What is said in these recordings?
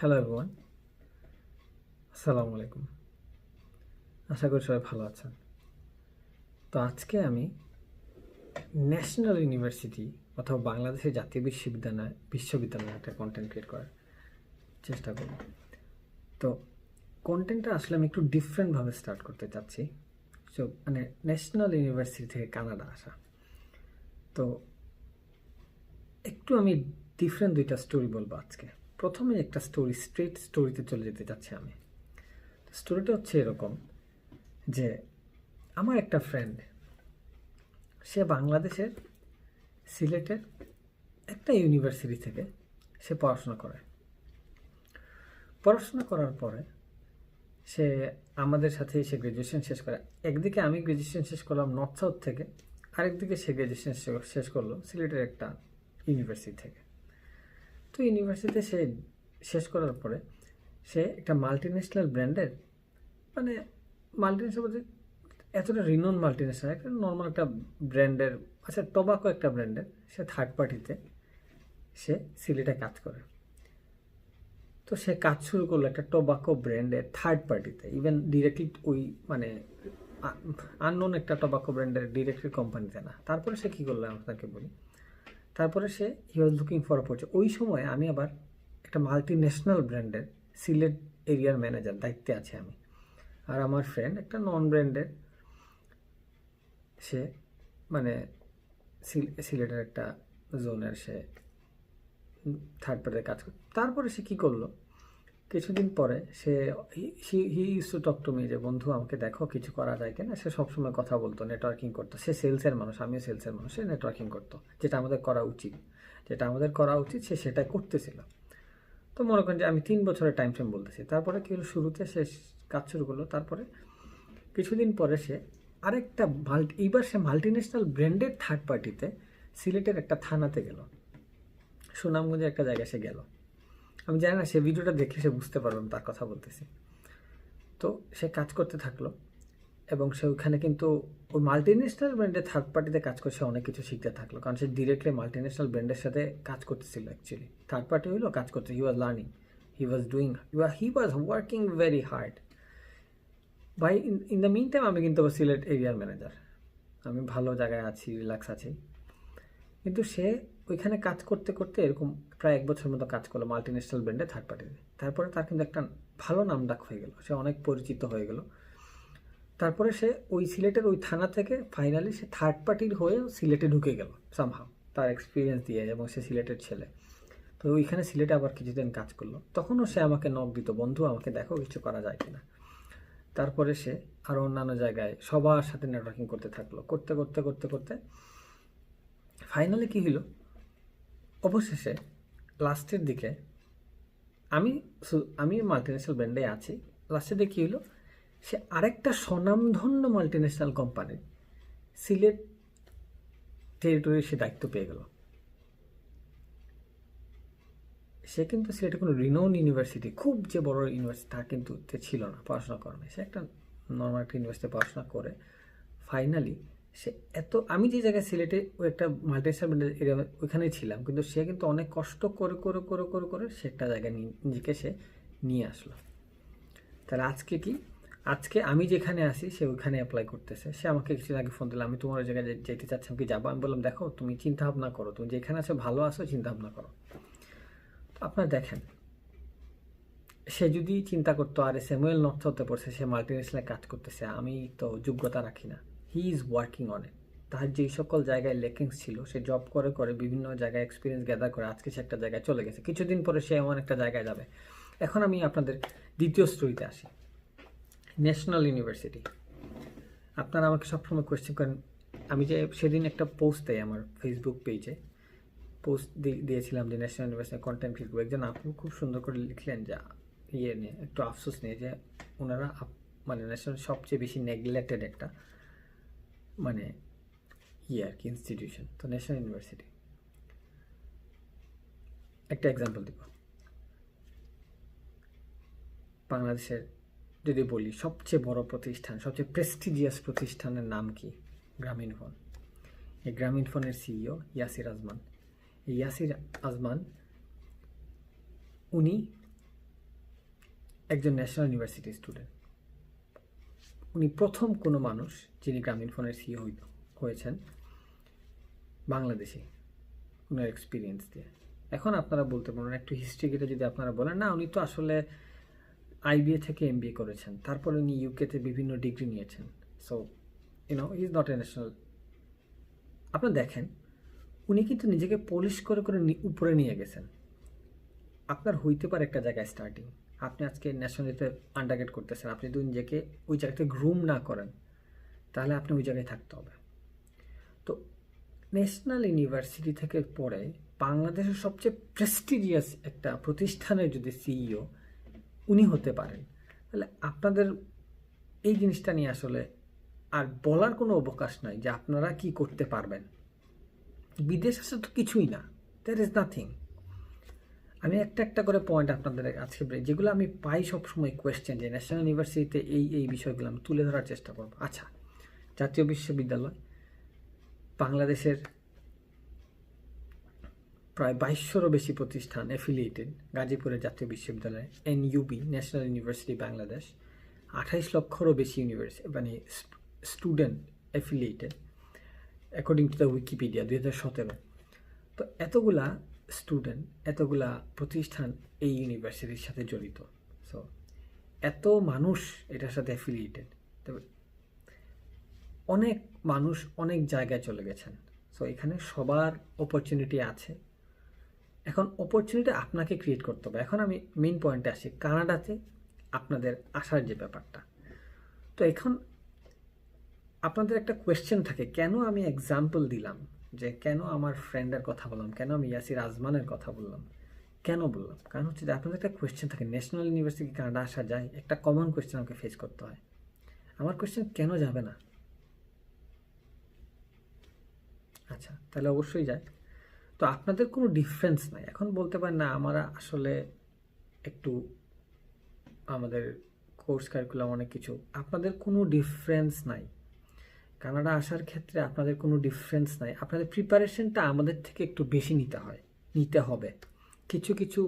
Hello everyone, আসসালামু আলাইকুম। আশা করি সবাই ভালো আছেন। তো আজকে আমি ন্যাশনাল ইউনিভার্সিটি অথবা বাংলাদেশের জাতীয় বিশ্ববিদ্যালয়ে একটা কন্টেন্ট ক্রিয়েট করার চেষ্টা করব। তো কন্টেন্টটা আসলে আমি একটু ডিফারেন্টভাবে স্টার্ট করতে চাচ্ছি। সো মানে ন্যাশনাল ইউনিভার্সিটি থেকে কানাডা আসা। তো একটু আমি ডিফারেন্ট দুইটা স্টোরি বলবো আজকে। প্রথমে একটা স্ট্রেট স্টোরিতে চলে যেতে চাচ্ছি আমি। স্টোরিটা হচ্ছে এরকম যে আমার একটা ফ্রেন্ড, সে বাংলাদেশের সিলেটের একটা ইউনিভার্সিটি থেকে সে পড়াশোনা করার পরে সে আমাদের সাথে সে গ্র্যাজুয়েশন শেষ করে। একদিকে আমি গ্র্যাজুয়েশন শেষ করলাম নর্থ সাউথ থেকে, আরেকদিকে সে গ্র্যাজুয়েশন শেষ করলো সিলেটের একটা ইউনিভার্সিটি থেকে। তো ইউনিভার্সিটিতে সে শেষ করার পরে সে একটা মাল্টিন্যাশনাল ব্র্যান্ডের, মানে মাল্টিন্যাশনাল বলতে এতটা রিনোন মাল্টিন্যাশনাল, একটা নর্মাল একটা ব্র্যান্ডের, আচ্ছা টোবাকো একটা ব্র্যান্ডের, সে থার্ড পার্টিতে সে সিলেটে কাজ করে। তো সে কাজ শুরু করলো একটা টোবাকো ব্র্যান্ডের থার্ড পার্টিতে, ইভেন ডিরেক্টলি ওই মানে আননোন একটা টোবাকো ব্র্যান্ডের ডিরেক্টলি কোম্পানিতে না। তারপরে সে কী করলো আপনাকে বলি। তারপরে সে হি ওয়াজ লুকিং ফর অপরচুনিটি। ওই সময় আমি আবার একটা মাল্টি ন্যাশনাল ব্র্যান্ডের সিলেট এরিয়ার ম্যানেজার দায়িত্বে আছি আমি, আর আমার ফ্রেন্ড একটা নন ব্র্যান্ডের, সে মানে সিলেটের একটা জোনের সে থার্ড পার্টিতে কাজ করে। তারপরে সে কী করলো, কিছুদিন পরে সে he use to talk to me যে বন্ধু আমাকে দেখো কিছু করা যায় কিনা। সে সবসময় কথা বলতো, নেটওয়ার্কিং করতো। সে সেলসের মানুষ, আমিও সেলসের মানুষ। সে নেটওয়ার্কিং করতো, যেটা আমাদের করা উচিত সে সেটাই করতেছিল। তো মনে করেন যে আমি 3 বছরের টাইম ফ্রেম বলতেছি। তারপরে কি হলো, শুরুতে সে কাজ শুরু করলো। তারপরে কিছুদিন পরে সে আরেকটা এইবার সে মাল্টিন্যাশনাল ব্র্যান্ডেড থার্ড পার্টিতে সিলেটের একটা থানাতে গেল, সুনামগঞ্জের একটা জায়গায় সে গেল। আমি জানি না, সে ভিডিওটা দেখলে সে বুঝতে পারবে আমি তার কথা বলতেছি। তো সে কাজ করতে থাকলো এবং সে ওইখানে কিন্তু ওই মাল্টিন্যাশনাল ব্র্যান্ডের থার্ড পার্টিতে কাজ করে সে অনেক কিছু শিখতে থাকলো, কারণ সে ডিরেক্টলি মাল্টিন্যাশনাল ব্র্যান্ডের সাথে কাজ করতেছিল। অ্যাকচুয়ালি থার্ড পার্টি হইলো কাজ করতে, he was learning, he was working very hard. By in the meantime আমি কিন্তু সিলেট এরিয়ার ম্যানেজার, আমি ভালো জায়গায় আছি, রিল্যাক্স আছি। কিন্তু সে ওইখানে কাজ করতে করতে এরকম প্রায় 1 বছর মতো কাজ করলো মাল্টিন্যাশনাল ব্র্যান্ডে থার্ড পার্টিতে। তারপরে তার কিন্তু একটা ভালো নামডাক হয়ে গেল, সে অনেক পরিচিত হয়ে গেল। তারপরে সে ওই সিলেটের ওই থানা থেকে ফাইনালি সে থার্ড পার্টির হয়ে সিলেটে ঢুকে গেল সামহাও, তার এক্সপিরিয়েন্স দিয়ে, এবং সে সিলেটের ছেলে। তো ওইখানে সিলেটে আবার কিছুদিন কাজ করলো। তখনও সে আমাকে নক দিত, বন্ধু আমাকে দেখো কিছু করা যায় কিনা। তারপরে সে আরও অন্যান্য জায়গায় সবার সাথে নেটওয়ার্কিং করতে থাকলো, করতে করতে করতে করতে ফাইনালি কী হলো, অবশেষে লাস্টের দিকে আমি আমি মাল্টিন্যাশনাল ব্র্যান্ডে আছি। লাস্টের দিকে কী হলো, সে আরেকটা স্বনামধন্য মাল্টিন্যাশনাল কোম্পানির সিলেট টেরিটরির সে দায়িত্ব পেয়ে গেল। সে কিন্তু সিলেটে কোনো রিনোন ইউনিভার্সিটি, খুব যে বড় ইউনিভার্সিটি তা কিন্তু ছিল না, পড়াশোনা করেনি। সে একটা নর্মাল একটা ইউনিভার্সিটিতে পড়াশোনা করে ফাইনালি সে আমি যে জায়গায় সিলেটে ওই একটা মাল্টিন্যাশনাল এরিয়া ওইখানেই ছিলাম, কিন্তু সে কিন্তু অনেক কষ্ট করে করে করে করে করে সে একটা জায়গায় নিজেকে সে নিয়ে আসলো। তাহলে আজকে কি, আজকে আমি যেখানে আসি সে ওইখানে অ্যাপ্লাই করতেছে। সে আমাকে কিছুদিন আগে ফোন দিল, আমি তোমার ওই জায়গায় যেতে চাচ্ছি, আমি কি যাবো? আমি বললাম দেখো তুমি চিন্তা ভাবনা করো, তুমি যেখানে আছো ভালো আছো, চিন্তা ভাবনা করো। আপনার দেখেন, সে যদি চিন্তা করতো আরে স্যামুয়েল নর্থ হতে পড়ছে, সে মাল্টিন্যাশনালে কাজ করতেছে, আমি তো যোগ্যতা রাখি না, he is working on it. তার যেই সকল জায়গায় লেকিংস ছিল, সে জব করে করে বিভিন্ন জায়গায় এক্সপিরিয়েন্স গ্যাদার করে আজকে সে একটা জায়গায় চলে গেছে। কিছুদিন পরে সে এমন একটা জায়গায় যাবে। এখন আমি আপনাদের দ্বিতীয় স্টোরিতে আসি, ন্যাশনাল ইউনিভার্সিটি। আপনারা আমাকে সবসময় কোয়েশ্চেন করেন, আমি যে সেদিন একটা পোস্ট দেয় আমার ফেসবুক পেজে, পোস্ট দিয়েছিলাম যে ন্যাশনাল ইউনিভার্সিটি কন্টেন্ট ক্রিয়েট করবো। একজন আপু খুব সুন্দর করে লিখলেন যে ইয়ে নিয়ে একটু আফসোস নিয়ে, যে ওনারা মানে ন্যাশনাল সবচেয়ে বেশি নেগলেক্টেড একটা মানে আর কি ইনস্টিটিউশন। তো ন্যাশনাল ইউনিভার্সিটি একটা এক্সাম্পল দিব, বাংলাদেশের যদি বলি সবচেয়ে বড় প্রতিষ্ঠান, সবচেয়ে প্রেস্টিজিয়াস প্রতিষ্ঠানের নাম কি? গ্রামীণ ফোন। এই গ্রামীণ ফোনের সিইও ইয়াসির আজমান। এই ইয়াসির আজমান উনি একজন ন্যাশনাল ইউনিভার্সিটি স্টুডেন্ট। উনি প্রথম কোনো মানুষ যিনি গ্রামীণফোনের সিইও হয়েছেন বাংলাদেশি, উনার এক্সপিরিয়েন্স দিয়ে। এখন আপনারা বলতে পারেন একটু হিস্ট্রি কেটে যদি আপনারা বলেন না উনি তো আসলে আইবিএ থেকে এমবিএ করেছেন, তারপর উনি ইউকেতে বিভিন্ন ডিগ্রি নিয়েছেন, so he is not a national. আপনারা দেখেন উনি কিন্তু নিজেকে পলিশ করে করে উপরে নিয়ে গেছেন। আপনার হইতে পারে একটা জায়গায় স্টার্টিং, আপনি আজকে ন্যাশনালিতে আন্ডারগ্রেড করতেছেন, আপনি যদি নিজেকে ওই জায়গাতে গ্রুম না করেন তাহলে আপনি ওই জায়গায় থাকতে হবে। তো ন্যাশনাল ইউনিভার্সিটি থেকে পড়ে বাংলাদেশের সবচেয়ে প্রেস্টিজিয়াস একটা প্রতিষ্ঠানের যদি সিইও উনি হতে পারেন, তাহলে আপনাদের এই জিনিসটা নিয়ে আসলে আর বলার কোনো অবকাশ নাই যে আপনারা কি করতে পারবেন। বিদেশ আসলে তো কিছুই না, দ্যার ইজ নাথিং। আমি একটা একটা করে পয়েন্ট আপনাদের আজকে যেগুলো আমি পাই সবসময় কোয়েশ্চেন, যে ন্যাশনাল ইউনিভার্সিটিতে এই বিষয়গুলো আমি তুলে ধরার চেষ্টা করব। আচ্ছা, জাতীয় বিশ্ববিদ্যালয় বাংলাদেশের প্রায় 2200-রও বেশি প্রতিষ্ঠান অ্যাফিলিয়েটেড। গাজীপুরের জাতীয় বিশ্ববিদ্যালয় এনইউবি, ন্যাশনাল ইউনিভার্সিটি বাংলাদেশ, 28 লক্ষরও বেশি student affiliated according to the Wikipedia 2017। তো এতগুলা স্টুডেন্ট, এতগুলা প্রতিষ্ঠান এই ইউনিভার্সিটির সাথে জড়িত, সো এত মানুষ এটার সাথে অ্যাফিলিয়েটেড। তবে অনেক মানুষ অনেক জায়গায় চলে গেছেন, সো এখানে সবার অপরচুনিটি আছে। এখন অপরচুনিটি আপনাকে ক্রিয়েট করতে হবে। এখন আমি মেইন পয়েন্টে আসি, কানাডাতে আপনাদের আসার যে ব্যাপারটা। তো এখন আপনাদের একটা কোয়েশ্চেন থাকে, কেন আমি এক্সাম্পল দিলাম, যে কেন আমার ফ্রেন্ডের কথা বললাম, কেন আমি ইয়াসির আজমানের কথা বললাম, কেন বললাম? কারণ হচ্ছে যে আপনাদের একটা কোয়েশ্চেন থাকে, ন্যাশনাল ইউনিভার্সিটি কানাডা আসা যায়, একটা কমন কোয়েশ্চেন আমাকে ফেস করতে হয়। আমার কোয়েশ্চেন কেন যাবে না? আচ্ছা, তাহলে অবশ্যই যায়। তো আপনাদের কোনো ডিফারেন্স নাই। এখন বলতে পারেন না আমরা আসলে একটু আমাদের কোর্স কারিকুলাম অনেক কিছু, আপনাদের কোনো ডিফারেন্স নাই। কানাডা আসার ক্ষেত্রে আপনাদের কোনো ডিফারেন্স নাই। আপনাদের প্রিপারেশনটা আমাদের থেকে একটু বেশি নিতে হবে। কিছু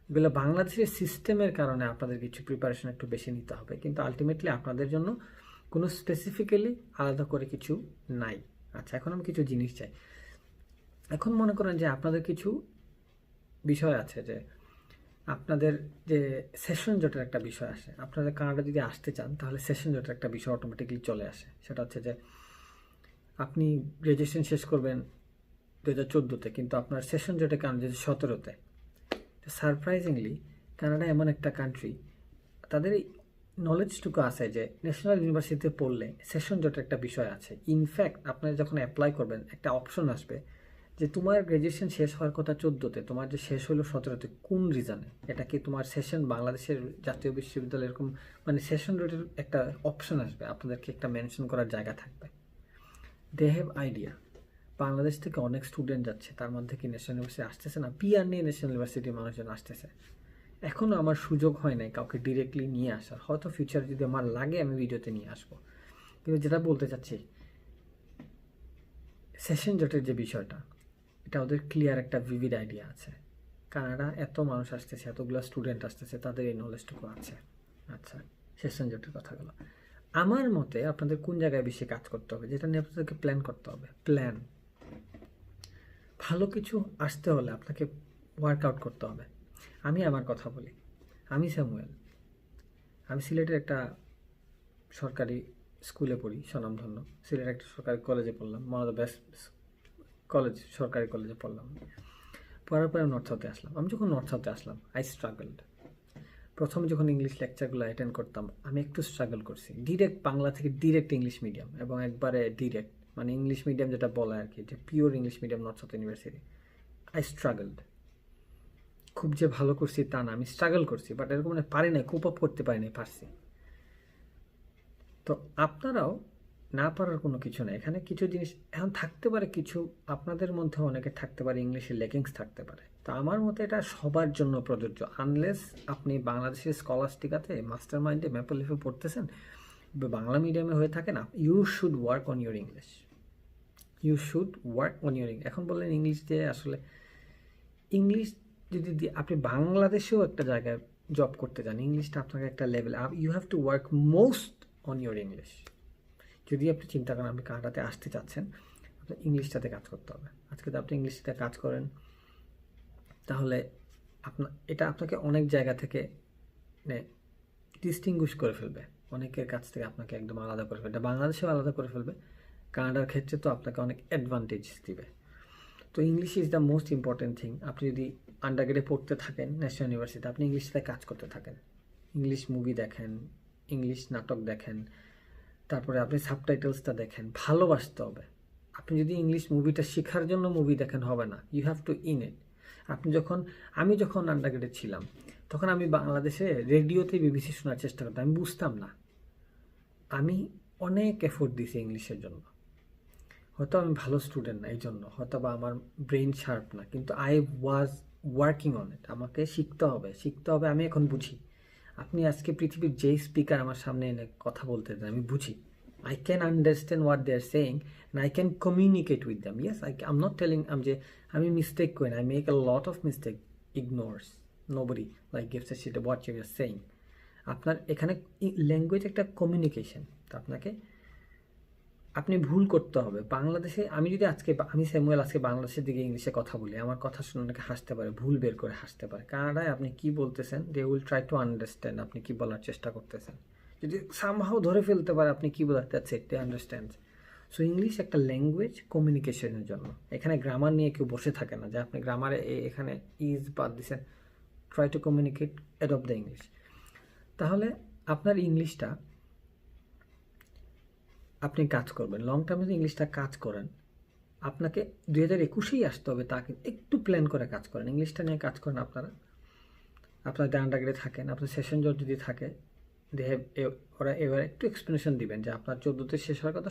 এগুলো বাংলাদেশের সিস্টেমের কারণে আপনাদের কিছু প্রিপারেশন একটু বেশি নিতে হবে, কিন্তু আলটিমেটলি আপনাদের জন্য কোনো স্পেসিফিক্যালি আলাদা করে কিছু নাই। আচ্ছা, এখন আমি কিছু জিনিস চাই। এখন মনে করেন যে আপনাদের কিছু বিষয় আছে, যে আপনাদের যে সেশন জটের একটা বিষয় আসে। আপনাদের কানাডা যদি আসতে চান তাহলে সেশন জটের একটা বিষয় অটোমেটিকলি চলে আসে। সেটা হচ্ছে যে আপনি গ্র্যাজুয়েশন শেষ করবেন 2014-তে, কিন্তু আপনার সেশন জটে কারণ 2017-তে। সারপ্রাইজিংলি কানাডা এমন একটা কান্ট্রি, তাদের এই নলেজটুকু আছে যে ন্যাশনাল ইউনিভার্সিটিতে পড়লে সেশন জটের একটা বিষয় আছে। ইনফ্যাক্ট আপনারা যখন অ্যাপ্লাই করবেন একটা অপশন আসবে যে তোমার গ্র্যাজুয়েশন শেষ হওয়ার কথা 14-তে, তোমার যে শেষ হলো 17-তে, কোন রিজনে? এটা কি তোমার সেশন বাংলাদেশের জাতীয় বিশ্ববিদ্যালয় এরকম মানে সেশন রেটের একটা অপশন আসবে, আপনাদেরকে একটা মেনশন করার জায়গা থাকবে। দে হ্যাভ আইডিয়া বাংলাদেশ থেকে অনেক স্টুডেন্ট যাচ্ছে, তার মধ্যে কি ন্যাশনাল ইউনিভার্সিটি আসতেছে না, পিআর নিয়ে ন্যাশনাল ইউনিভার্সিটির মানুষজন আসতেছে। এখনও আমার সুযোগ হয় নাই কাউকে ডিরেক্টলি নিয়ে আসার, হয়তো ফিউচারে যদি আমার লাগে আমি ভিডিওতে নিয়ে আসবো। কিন্তু যেটা বলতে চাচ্ছি, সেশন জটের যে বিষয়টা, এটা ওদের ক্লিয়ার একটা ভিভিড আইডিয়া আছে। কানাডা এত মানুষ আসতেছে, এতগুলো স্টুডেন্ট আসতেছে, তাদের এই নলেজটুকু আছে। আচ্ছা, সেশন জটের কথাগুলো আমার মতে আপনাদের কোন জায়গায় বেশি কাজ করতে হবে, যেটা নিয়ে আপনাদেরকে প্ল্যান করতে হবে। ভালো কিছু আসতে হলে আপনাকে ওয়ার্কআউট করতে হবে। আমি আমার কথা বলি, আমি স্যামুয়েল, আমি সিলেটের একটা সরকারি স্কুলে পড়ি, স্বনামধন্য সিলেটের একটা সরকারি কলেজে পড়লাম, one of the best college, সরকারি কলেজে পড়লাম। পড়ার পরে নর্থ সাউথে আসলাম। আমি যখন নর্থ সাউথে আসলাম আই স্ট্রাগলড। প্রথমে যখন ইংলিশ লেকচারগুলো অ্যাটেন্ড করতাম আমি একটু স্ট্রাগল করছি। ডিরেক্ট বাংলা থেকে ডিরেক্ট ইংলিশ মিডিয়াম, এবং একবারে ডিরেক্ট মানে ইংলিশ মিডিয়াম যেটা বলা আর কি, যে pure English medium North South University. I struggled. খুব যে ভালো করছি তা না, আমি স্ট্রাগল করছি, বাট এরকম মানে পারি নাই, কোপ আপ করতে পারি নাই, পারছি। তো আপনারাও না পারার কোনো কিছু নেই। এখানে কিছু জিনিস এখন থাকতে পারে, কিছু আপনাদের মধ্যে অনেকে থাকতে পারে ইংলিশে লেকিংস থাকতে পারে। তো আমার মতে এটা সবার জন্য প্রযোজ্য, আনলেস আপনি বাংলাদেশের স্কলাস্টিকাতে মাস্টার মাইন্ডে ম্যাপল লিফে পড়তেছেন, বাংলা মিডিয়ামে হয়ে থাকে না, you should work on your English. এখন বললেন ইংলিশ দিয়ে আসলে ইংলিশ যদি আপনি বাংলাদেশেও একটা জায়গায় জব করতে যান, ইংলিশটা আপনাকে একটা level, you have to work most on your English. যদি আপনি চিন্তা করেন আপনি কানাডাতে আসতে চাচ্ছেন, আপনার ইংলিশটাতে কাজ করতে হবে। আজকে যদি আপনি ইংলিশটাতে কাজ করেন তাহলে এটা আপনাকে অনেক জায়গা থেকে মানে ডিস্টিংগুইশ করে ফেলবে, অনেকের কাছ থেকে আপনাকে একদম আলাদা করে ফেলবে। বাংলাদেশেও আলাদা করে ফেলবে, কানাডার ক্ষেত্রে তো আপনাকে অনেক অ্যাডভান্টেজ দিবে। তো English is the most important thing. আপনি যদি আন্ডারগ্রেডে পড়তে থাকেন ন্যাশনাল ইউনিভার্সিটিতে, আপনি ইংলিশে কাজ করতে থাকেন, ইংলিশ মুভি দেখেন, ইংলিশ নাটক দেখেন, তারপরে আপনি সাবটাইটেলসটা দেখেন, ভালোবাসতে হবে। আপনি যদি ইংলিশ মুভিটা শেখার জন্য মুভি দেখেন হবে না, you have to in it. আমি যখন আন্ডারগ্রেডে ছিলাম তখন আমি বাংলাদেশে রেডিওতে বিবিসি শোনার চেষ্টা করতাম, আমি বুঝতাম না। আমি অনেক এফোর্ট দিয়েছি ইংলিশের জন্য। হয়তো আমি ভালো স্টুডেন্ট না এই জন্য, হয়তো বা আমার ব্রেন শার্প না, কিন্তু I was working on it. আমাকে শিখতে হবে। আমি এখন বুঝি। আপনি আজকে পৃথিবীর যেই স্পিকার আমার সামনে এনে কথা বলতে দেন আমি বুঝি। I can understand what they are saying and I can communicate with them. Yes, I'm not telling আমি mistake করি না, I make a lot of mistake, ignores. Nobody like gives a shit about what you are saying. আপনার এখানে language একটা communication, তো আপনি ভুল করতে হবে। বাংলাদেশে আমি স্যামুয়েল আজকে বাংলাদেশের দিকে ইংলিশে কথা বলি, আমার কথা শুনে অনেকে হাসতে পারে, ভুল বের করে হাসতে পারে। কানাডায় আপনি কি বলতেছেন, they will try to understand আপনি কি বলার চেষ্টা করতেছেন। যদি সামহাও ধরে ফেলতে পারে আপনি কি বলার, that's it, they understand. So English একটা ল্যাঙ্গুয়েজ কমিউনিকেশনের জন্য। এখানে গ্রামার নিয়ে কেউ বসে থাকে না যে আপনি গ্রামারে এখানে ইজ বাদ দিচ্ছেন। Try to communicate, adopt the English. তাহলে আপনার ইংলিশটা আপনি কাজ করবেন লং টার্মে। যদি ইংলিশটা কাজ করেন, আপনাকে 2021-এই আসতে হবে, তাকে একটু প্ল্যান করে কাজ করেন, ইংলিশটা নিয়ে কাজ করেন। আপনার আন্ডারগ্রেডে থাকেন, আপনার সেশন জট যদি থাকে, ওরা এবার একটু এক্সপ্লেনেশন দিবেন যে আপনার 14তে শেষ হওয়ার কথা,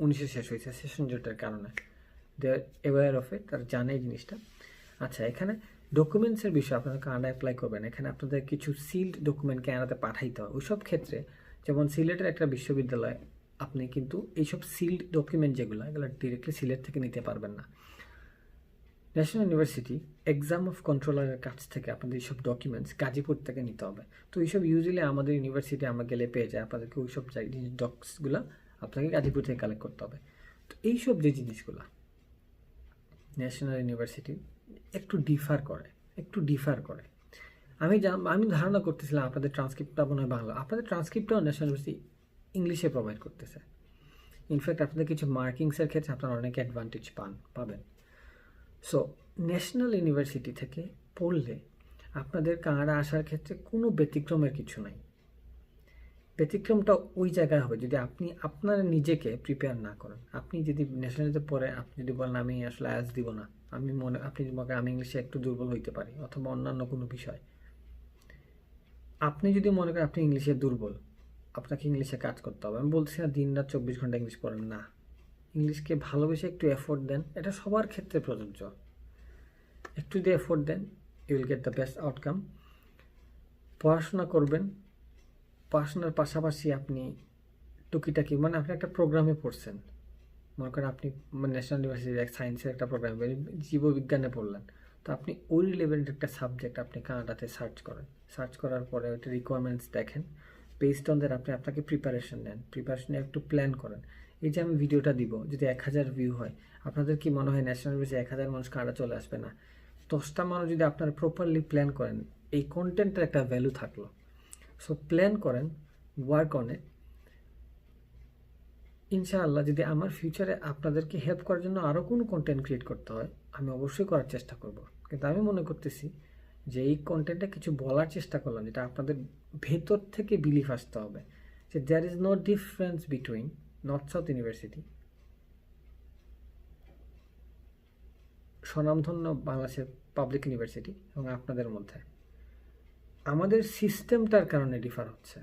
19-এ শেষ হয়েছে সেশন জটের কারণে। দে আর অ্যাওয়্যার অফ ইট, তারা জানে এই জিনিসটা। আচ্ছা, এখানে ডকুমেন্টসের বিষয় আপনারা কানাডা অ্যাপ্লাই করবেন, এখানে আপনাদের কিছু সিল্ড ডকুমেন্ট কানাডাতে পাঠাইতে হয়। ওইসব ক্ষেত্রে যেমন সিলেটের একটা বিশ্ববিদ্যালয়, আপনি কিন্তু এইসব সিল্ড ডকুমেন্ট এগুলো ডিরেক্টলি সিলেট থেকে নিতে পারবেন না। ন্যাশনাল ইউনিভার্সিটি এক্সাম অফ কন্ট্রোলারের কাছ থেকে আপনাদের এইসব ডকুমেন্টস গাজীপুর থেকে নিতে হবে। তো এইসব ইউজুয়ালি আমাদের ইউনিভার্সিটি আমরা গেলে পেয়ে যায়, আপনাদেরকে ওইসব ডক্সগুলো আপনাকে গাজীপুর থেকে কালেক্ট করতে হবে। তো এইসব যে জিনিসগুলো ন্যাশনাল ইউনিভার্সিটি একটু ডিফার করে। আমি ধারণা করতেছিলাম আপনাদের ট্রান্সক্রিপ্টটা মনে হয় বাংলা, আপনাদের ট্রান্সক্রিপ্টটাও ন্যাশনাল ইউনিভার্সিটি ইংলিশে প্রোভাইড করতেছে। ইনফ্যাক্ট আপনাদের কিছু মার্কিংসের ক্ষেত্রে আপনারা অনেক অ্যাডভান্টেজ পাবেন। সো ন্যাশনাল ইউনিভার্সিটি থেকে পড়লে আপনাদের কানাডা আসার ক্ষেত্রে কোনো ব্যতিক্রমের কিছু নাই। ব্যতিক্রমটা ওই জায়গায় হবে যদি আপনি আপনার নিজেকে প্রিপেয়ার না করেন। আপনি যদি ন্যাশনালিতে পড়ে আপনি যদি বলেন আমি আসলে আয়াস দিব না, আপনি আমি ইংলিশে একটু দুর্বল হইতে পারি অথবা অন্যান্য কোনো বিষয়, আপনি যদি মনে করেন আপনি ইংলিশে দুর্বল, আপনাকে ইংলিশে কাজ করতে হবে। আমি বলছি না দিন রাত 24 ঘন্টা ইংলিশ পড়েন না, ইংলিশকে ভালোবেসে একটু এফোর্ট দেন, এটা সবার ক্ষেত্রে প্রযোজ্য। একটু যদি এফোর্ট দেন you will get the best outcome. পড়াশোনা করবেন, পড়াশোনার পাশাপাশি আপনি টুকিটাকি আপনি একটা প্রোগ্রামে পড়ছেন, মনে করেন আপনি ন্যাশনাল ইউনিভার্সিটির সায়েন্সের একটা প্রোগ্রামে জীববিজ্ঞানে পড়লেন, তো আপনি ওই লেভেলের একটা সাবজেক্ট আপনি কানাডাতে সার্চ করার পরে ওইটা রিকোয়ারমেন্টস দেখেন, বেসড অন দ্যাট আপনাকে প্রিপারেশন নেন, প্রিপারেশনে একটু প্ল্যান করেন। এই যে আমি ভিডিওটা দিব, যদি 1000 ভিউ হয়, আপনাদের কি মনে হয় ন্যাশনাল ইউনিভার্সিটি 1000 মানুষ কানাডা চলে আসবে না? 10টা মানুষ যদি আপনারা প্রপারলি প্ল্যান করেন, এই কন্টেন্টের একটা ভ্যালু থাকলো। সো প্ল্যান করেন, ওয়ার্ক অন ইট। ইনশাআল্লাহ যদি আমার ফিউচারে আপনাদেরকে হেল্প করার জন্য আরও কোনো কন্টেন্ট ক্রিয়েট করতে হয় আমি অবশ্যই করার চেষ্টা করব। কিন্তু আমি মনে করতেছি যে এই কন্টেন্টটা কিছু বলার চেষ্টা করলাম যেটা আপনাদের ভেতর থেকে বিলিফ আসতে হবে যে there is no difference between North South University, স্বনামধন্য বাংলাদেশের পাবলিক ইউনিভার্সিটি এবং আপনাদের মধ্যে। আমাদের সিস্টেমটার কারণে ডিফার হচ্ছে,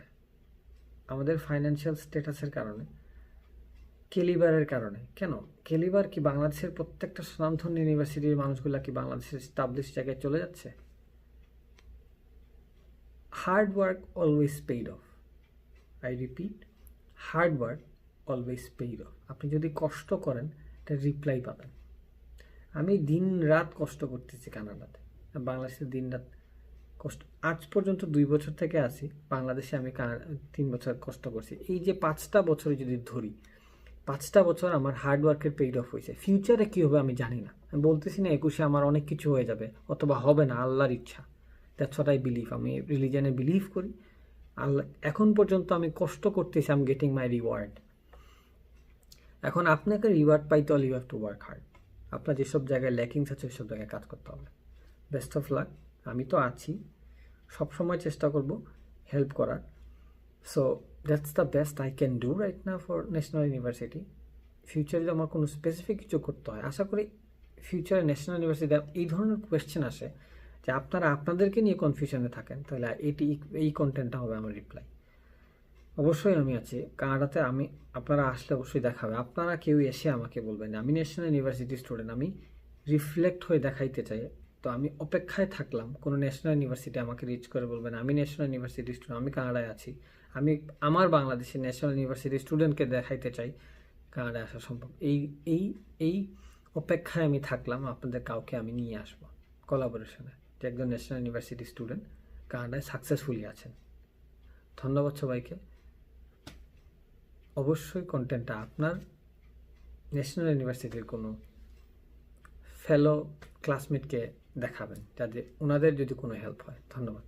আমাদের ফাইন্যান্সিয়াল স্ট্যাটাসের কারণে, কেলিবারের কারণে। কেন কেলিবার কি বাংলাদেশের প্রত্যেকটা স্বনামধন্য ইউনিভার্সিটির মানুষগুলা কি বাংলাদেশের স্টাবলিশ জায়গায় চলে যাচ্ছে? Hard work always paid of. I repeat, hard work always paid of. আপনি যদি কষ্ট করেন এটা রিপ্লাই পাবেন। আমি দিন রাত কষ্ট করতেছি কানাডাতে, বাংলাদেশে দিন রাত কষ্ট আজ পর্যন্ত 2 বছর থেকে আছি বাংলাদেশে, আমি 3 বছর কষ্ট করছি। এই যে 5টা বছরে যদি ধরি, 5টা বছর আমার হার্ডওয়ার্কের পেইড অফ হয়েছে। ফিউচারে কী হবে আমি জানি না, আমি বলতেছি না 21-এ আমার অনেক কিছু হয়ে যাবে অথবা হবে না, আল্লাহর ইচ্ছা। That's what I believe. আমি রিলিজনে বিলিভ করি। আল্লাহ, এখন পর্যন্ত আমি কষ্ট করতেছি, I am getting my reward. এখন আপনাকে রিওয়ার্ড পাইতে হলে you have to work hard. আপনার যেসব জায়গায় ল্যাকিংস আছে সেসব জায়গায় কাজ করতে হবে। Best of luck. আমি তো আছি, সবসময় চেষ্টা করব হেল্প করার। So that's the best I can do right now for national university. ফিউচারে যদি আমার কোনো স্পেসিফিক কিছু করতে হয়, আশা করি ফিউচারে ন্যাশনাল ইউনিভার্সিটিতে এই ধরনের কোয়েশ্চেন আসে যে আপনারা আপনাদেরকে নিয়ে কনফিউশনে থাকেন, তাহলে এই কন্টেন্টটা হবে আমার রিপ্লাই। অবশ্যই আমি আছি কানাডাতে। আপনারা আসলে অবশ্যই দেখা হবে। আপনারা কেউ এসে আমাকে বলবেন আমি ন্যাশনাল ইউনিভার্সিটি স্টুডেন্ট, আমি রিফ্লেক্ট হয়ে দেখাইতে চাই। তো আমি অপেক্ষায় থাকলাম কোনো ন্যাশনাল ইউনিভার্সিটি আমাকে রিচ করে বলবেন আমি ন্যাশনাল ইউনিভার্সিটি স্টুডেন্ট, আমি কানাডায় আছি, আমি আমার বাংলাদেশের ন্যাশনাল ইউনিভার্সিটি স্টুডেন্টকে দেখাইতে চাই কানাডায় আসা সম্ভব। এই এই এই অপেক্ষায় আমি থাকলাম, আপনাদের কাউকে আমি নিয়ে আসবো কোলাবোরেশনে, যে একজন ন্যাশনাল ইউনিভার্সিটি স্টুডেন্ট কানাডায় সাকসেসফুলি আছেন। ধন্যবাদ সবাইকে। অবশ্যই কন্টেন্টটা আপনার ন্যাশনাল ইউনিভার্সিটির কোনো ফেলো ক্লাসমেটকে দেখাবেন, যাতে ওনাদের যদি কোনো হেল্প হয়। ধন্যবাদ।